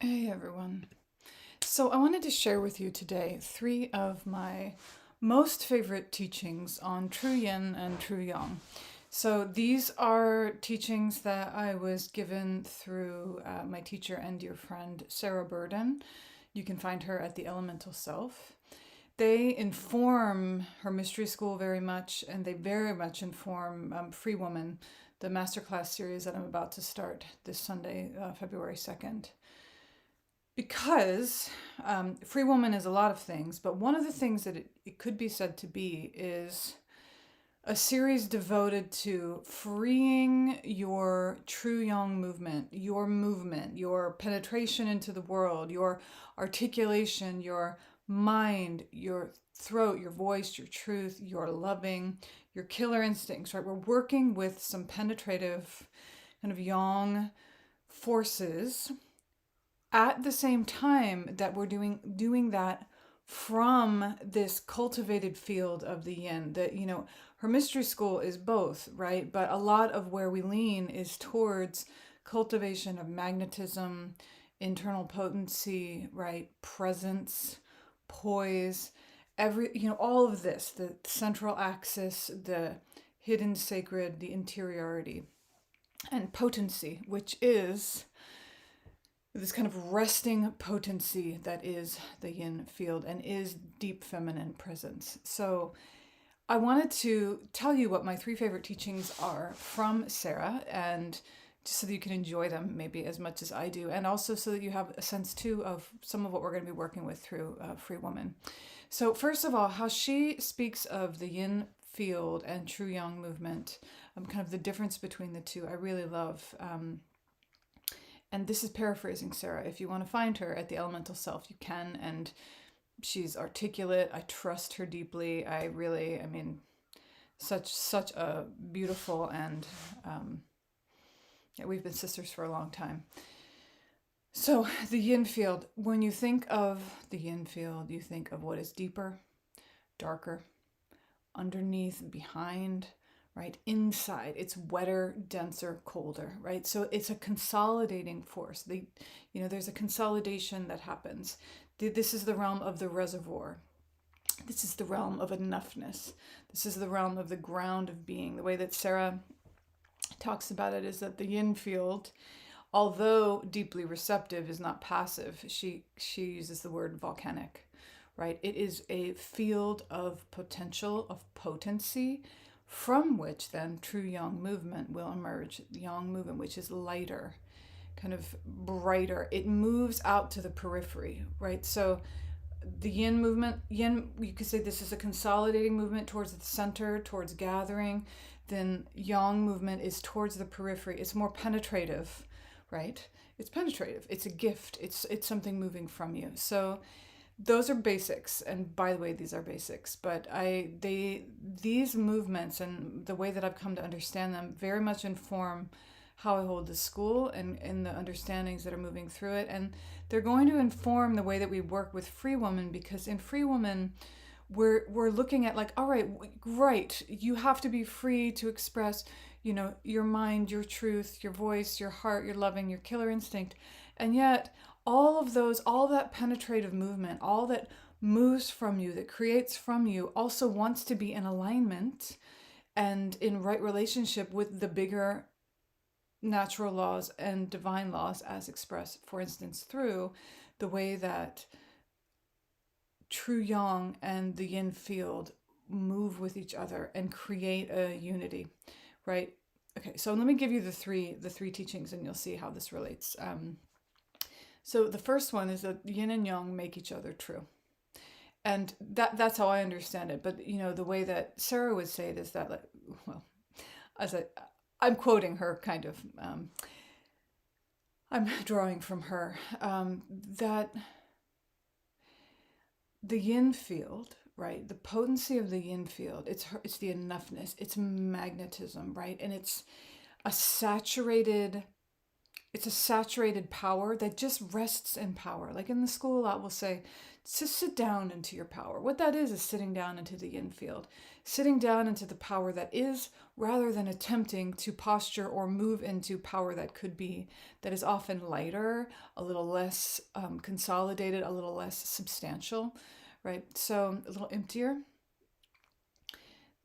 Hey everyone. So I wanted to share with you today three of my most favorite teachings on true yin and true yang. So these are teachings that I was given through my teacher and dear friend Sarah Burden. You can find her at the Elemental Self. They inform her mystery school very much, and they very much inform Free Woman, the masterclass series that I'm about to start this Sunday, February 2nd. Because Free Woman is a lot of things, but one of the things that it could be said to be is a series devoted to freeing your true yang movement, your penetration into the world, your articulation, your mind, your throat, your voice, your truth, your loving, your killer instincts, right? We're working with some penetrative kind of yang forces at the same time that we're doing that from this cultivated field of the yin. That, her mystery school is both, right? But a lot of where we lean is towards cultivation of magnetism, internal potency, right? Presence, poise, all of this, the central axis, the hidden sacred, the interiority, and potency, which is this kind of resting potency that is the yin field and is deep feminine presence. So I wanted to tell you what my three favorite teachings are from Sarah, and just so that you can enjoy them maybe as much as I do, and also so that you have a sense too of some of what we're going to be working with through Free Woman. So first of all, how she speaks of the yin field and true yang movement, kind of the difference between the two, I really love. And this is paraphrasing Sarah. If you want to find her at the Elemental Self, you can. And she's articulate. I trust her deeply. I mean, such a beautiful and yeah, we've been sisters for a long time. So the yin field. When you think of the yin field, you think of what is deeper, darker, underneath, behind, right? Inside, it's wetter, denser, colder, right? So it's a consolidating force. There's a consolidation that happens. This is the realm of the reservoir. This is the realm of enoughness. This is the realm of the ground of being. The way that Sarah talks about it is that the yin field, although deeply receptive, is not passive. She uses the word volcanic, right? It is a field of potential, of potency, from which then true yang movement will emerge. The yang movement, which is lighter, kind of brighter. It moves out to the periphery, right? So the yin movement, you could say this is a consolidating movement towards the center, towards gathering. Then yang movement is towards the periphery. It's more penetrative, right? It's penetrative. It's a gift. It's something moving from you. So those are basics, and by the way, these are basics, but these movements and the way that I've come to understand them very much inform how I hold the school and the understandings that are moving through it, and they're going to inform the way that we work with Free Woman, because in Free Woman we're looking at, like, all right, right, you have to be free to express, your mind, your truth, your voice, your heart, your loving, your killer instinct, and yet all that penetrative movement, all that moves from you, that creates from you, also wants to be in alignment and in right relationship with the bigger natural laws and divine laws as expressed, for instance, through the way that true yang and the yin field move with each other and create a unity, right? Okay, so let me give you the three teachings, and you'll see how this relates. So the first one is that yin and yang make each other true. And that's how I understand it. But the way that Sarah would say it is that, like, well, I'm quoting her kind of, I'm drawing from her, that the yin field, right? The potency of the yin field, it's the enoughness, it's magnetism, right? And it's a saturated It's a saturated power that just rests in power. Like in the school, I will say, just sit down into your power. What that is sitting down into the yin field, sitting down into the power that is, rather than attempting to posture or move into power that could be, that is often lighter, a little less consolidated, a little less substantial, right? So a little emptier.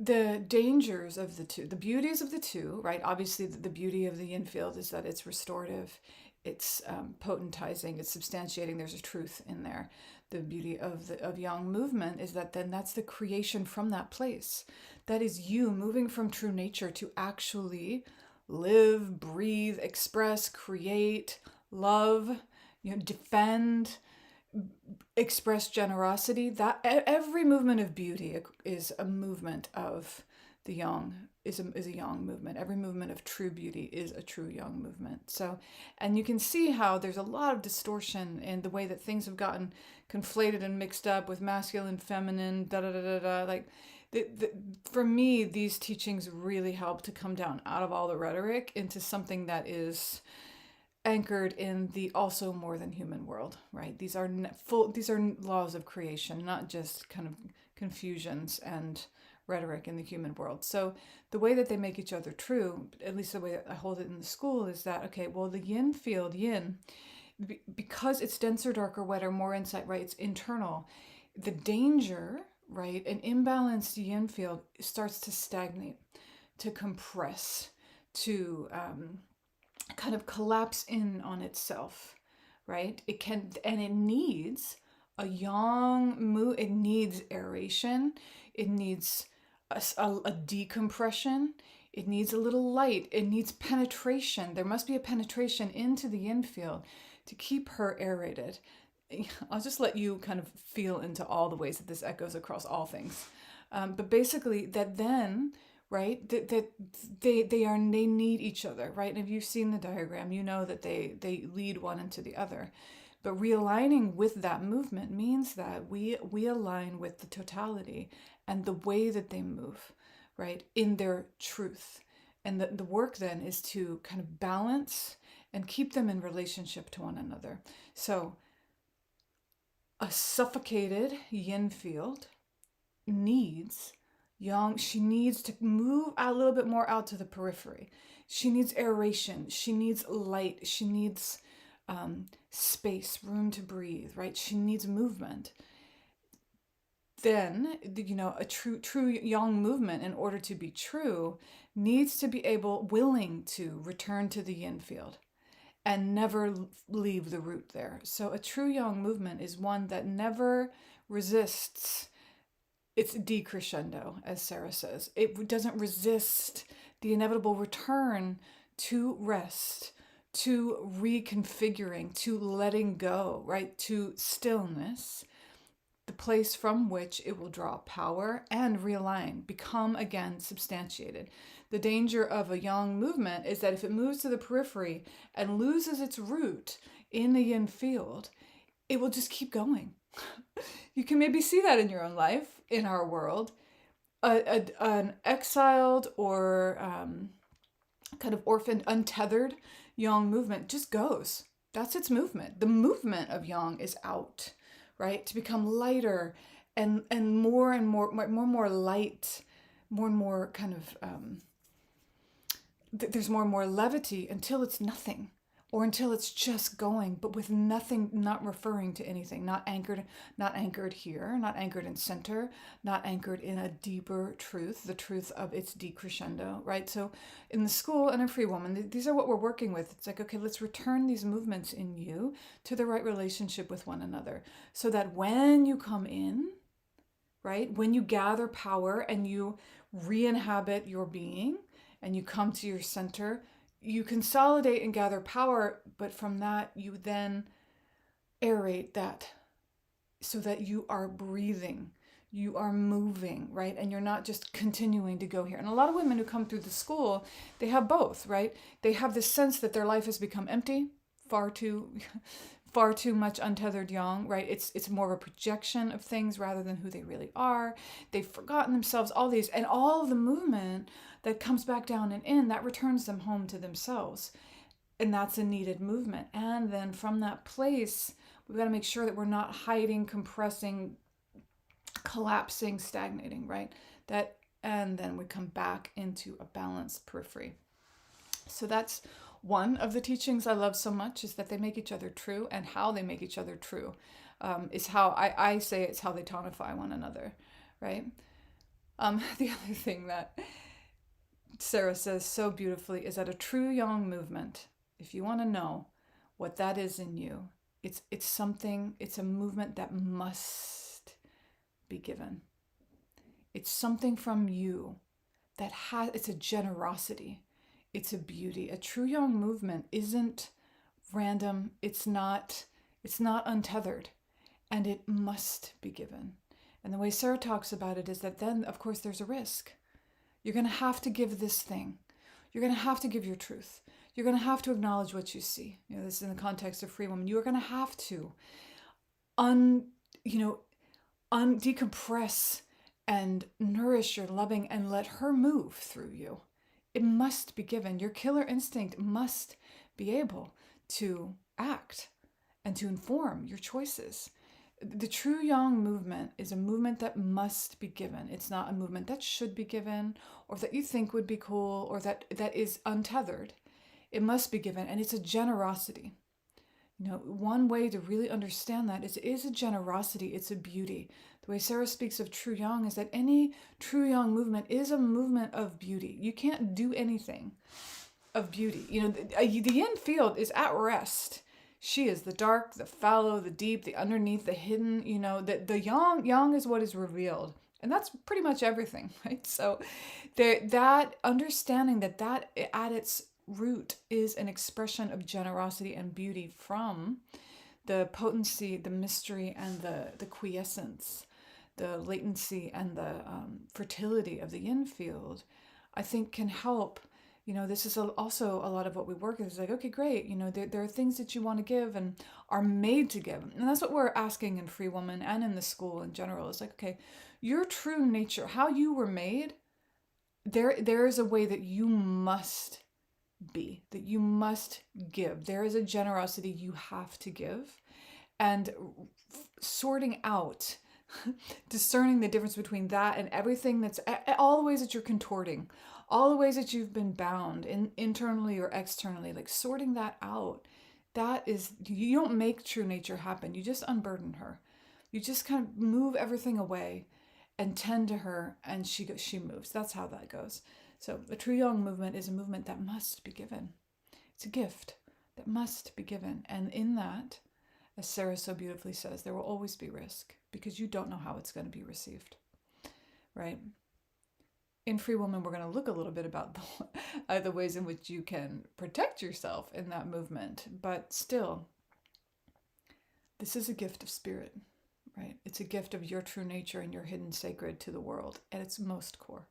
The dangers of the two, the beauties of the two, right? Obviously, the beauty of the yin field is that it's restorative, it's potentizing, it's substantiating. There's a truth in there. The beauty of the of yang movement is that then that's the creation from that place. That is you moving from true nature to actually live, breathe, express, create, love, defend, express generosity. That every movement of beauty is a movement of the yang, is a yang movement. Every movement of true beauty is a true yang movement. So, and you can see how there's a lot of distortion in the way that things have gotten conflated and mixed up with masculine, feminine, da da da da da. Like, for me, these teachings really help to come down out of all the rhetoric into something that is anchored in the also more than human world, right? These are these are laws of creation, not just kind of confusions and rhetoric in the human world. So the way that they make each other true, at least the way I hold it in the school, is that, okay, well, the yin field, yin, because it's denser, darker, wetter, more insight, right? It's internal. The danger, right? An imbalanced yin field starts to stagnate, to compress, to kind of collapse in on itself, right? It can, and it needs a yang move. It needs aeration. It needs a decompression. It needs a little light. It needs penetration. There must be a penetration into the yin field to keep her aerated. I'll just let you kind of feel into all the ways that this echoes across all things. But basically, that then, right, that they need each other, right? And if you've seen the diagram, you know that they lead one into the other. But realigning with that movement means that we align with the totality and the way that they move, right, in their truth. And the work then is to kind of balance and keep them in relationship to one another. So a suffocated yin field needs yang. She needs to move a little bit more out to the periphery. She needs aeration. She needs light. She needs space, room to breathe, right? She needs movement. Then, a true yang movement, in order to be true, needs to be willing to return to the yin field and never leave the root there. So a true yang movement is one that never resists its decrescendo, as Sarah says. It doesn't resist the inevitable return to rest, to reconfiguring, to letting go, right? To stillness, the place from which it will draw power and realign, become again substantiated. The danger of a yang movement is that if it moves to the periphery and loses its root in the yin field, it will just keep going. You can maybe see that in your own life, in our world. An exiled or kind of orphaned, untethered yang movement just goes. That's its movement. The movement of yang is out, right? To become lighter and more light, more and more kind of, there's more and more levity until it's nothing, or until it's just going, but with nothing, not referring to anything, not anchored here, not anchored in center, not anchored in a deeper truth, the truth of its decrescendo, right? So in the school and in Free Woman, these are what we're working with. It's like, okay, let's return these movements in you to the right relationship with one another, so that when you come in, right, when you gather power and you re-inhabit your being and you come to your center, you consolidate and gather power, but from that you then aerate that so that you are breathing, you are moving, right? And you're not just continuing to go here. And a lot of women who come through the school, they have both, right? They have this sense that their life has become empty, far too much untethered yang, right? It's more of a projection of things rather than who they really are. They've forgotten themselves, all these, and all of the movement that comes back down and in, that returns them home to themselves. And that's a needed movement. And then from that place, we've got to make sure that we're not hiding, compressing, collapsing, stagnating, right? That, and then we come back into a balanced periphery. So that's one of the teachings I love so much, is that they make each other true, and how they make each other true is how I say it's how they tonify one another, right? The other thing that Sarah says so beautifully is that a true yang movement, if you want to know what that is in you, it's something, it's a movement that must be given. It's something from you that has, it's a generosity, it's a beauty. A true yang movement isn't random, it's not untethered, and it must be given. And the way Sarah talks about it is that then, of course, there's a risk. You're going to have to give this thing. You're going to have to give your truth. You're going to have to acknowledge what you see. This is in the context of Free Woman. You are going to have to decompress and nourish your loving and let her move through you. It must be given. Your killer instinct must be able to act and to inform your choices. The true yang movement is a movement that must be given. It's not a movement that should be given, or that you think would be cool, or that is untethered. It must be given, and it's a generosity. One way to really understand that is it is a generosity, it's a beauty. The way Sarah speaks of true yang is that any true yang movement is a movement of beauty. You can't do anything of beauty. The yin field is at rest. She is the dark, the fallow, the deep, the underneath, the hidden. The yang is what is revealed. And that's pretty much everything, right? So that understanding that at its root is an expression of generosity and beauty from the potency, the mystery, and the quiescence, the latency and the fertility of the yin field, I think can help. This is also a lot of what we work with. It's like, okay, great. There are things that you want to give and are made to give. And that's what we're asking in Free Woman and in the school in general. It's like, okay, your true nature, how you were made, there is a way that you must be, that you must give. There is a generosity you have to give. And sorting out, discerning the difference between that and everything that's, all the ways that you're contorting, all the ways that you've been bound internally or externally, like sorting that out. That is, you don't make true nature happen. You just unburden her. You just kind of move everything away and tend to her, and she moves. That's how that goes. So the true yang movement is a movement that must be given. It's a gift that must be given. And in that, as Sarah so beautifully says, there will always be risk, because you don't know how it's going to be received, right? In Free Woman, we're going to look a little bit about the ways in which you can protect yourself in that movement. But still, this is a gift of spirit, right? It's a gift of your true nature and your hidden sacred to the world at its most core.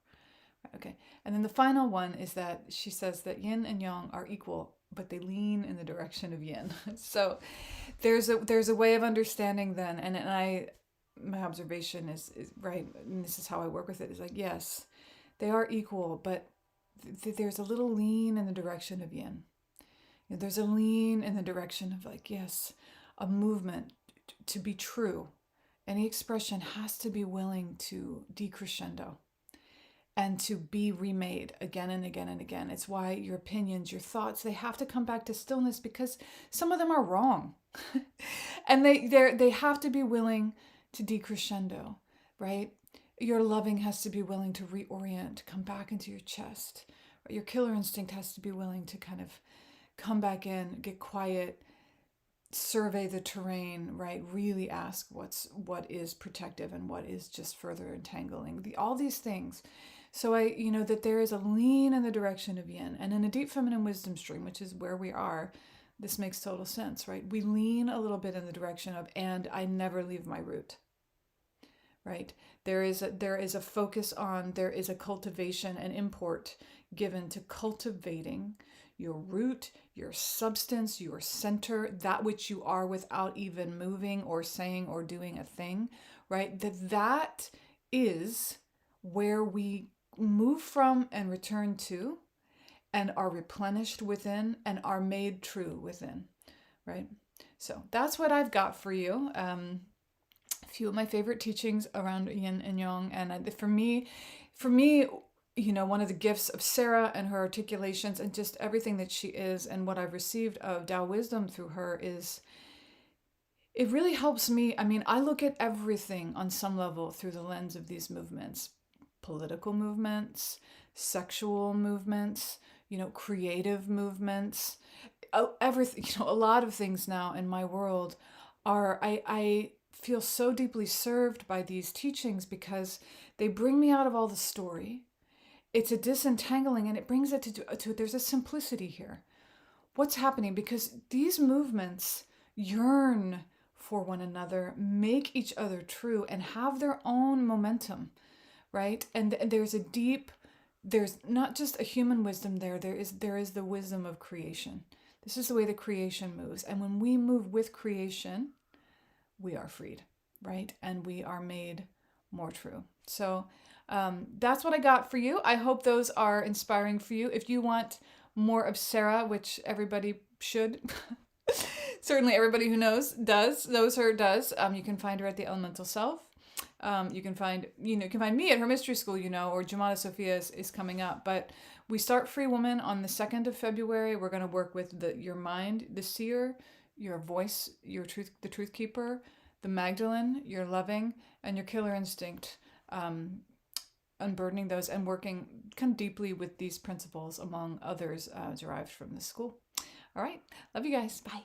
Okay. And then the final one is that she says that yin and yang are equal, but they lean in the direction of yin. So there's a way of understanding then, and my observation is right, and this is how I work with it, is like, yes, they are equal, but there's a little lean in the direction of yin. There's a lean in the direction of, like, yes, a movement to be true. Any expression has to be willing to decrescendo and to be remade again and again and again. It's why your opinions, your thoughts, they have to come back to stillness, because some of them are wrong. And they have to be willing to decrescendo, right? Your loving has to be willing to reorient, come back into your chest. Your killer instinct has to be willing to kind of come back in, get quiet, survey the terrain, right? Really ask what is protective and what is just further entangling. All these things. So that there is a lean in the direction of yin, and in a deep feminine wisdom stream, which is where we are, this makes total sense, right? We lean a little bit in the direction of, and I never leave my root, right? There is a focus on, there is a cultivation and import given to cultivating your root, your substance, your center, that which you are without even moving or saying or doing a thing, right? That is where we move from and return to. and are replenished within and are made true within, right? So that's what I've got for you. A few of my favorite teachings around yin and yang, and for me, one of the gifts of Sarah and her articulations and just everything that she is and what I've received of Tao wisdom through her is it really helps me. I mean, I look at everything on some level through the lens of these movements, political movements, sexual movements, creative movements, everything, a lot of things now in my world I feel so deeply served by these teachings because they bring me out of all the story. It's a disentangling and it brings it to there's a simplicity here. What's happening? Because these movements yearn for one another, make each other true, and have their own momentum, right? And there's not just a human wisdom there is the wisdom of creation. This is the way the creation moves. And when we move with creation, we are freed, right? And we are made more true. So that's what I got for you. I hope those are inspiring for you. If you want more of Sarah, which everybody should, certainly everybody who knows knows her does. You can find her at the Elemental Self. You can find me at her mystery school, or Jumada Sophia is coming up. But we start Free Woman on the 2nd of February. We're going to work with your mind, the seer, your voice, your truth, the truth keeper, the Magdalene, your loving, and your killer instinct. Unburdening those and working kind of deeply with these principles, among others, derived from the school. All right. Love you guys. Bye.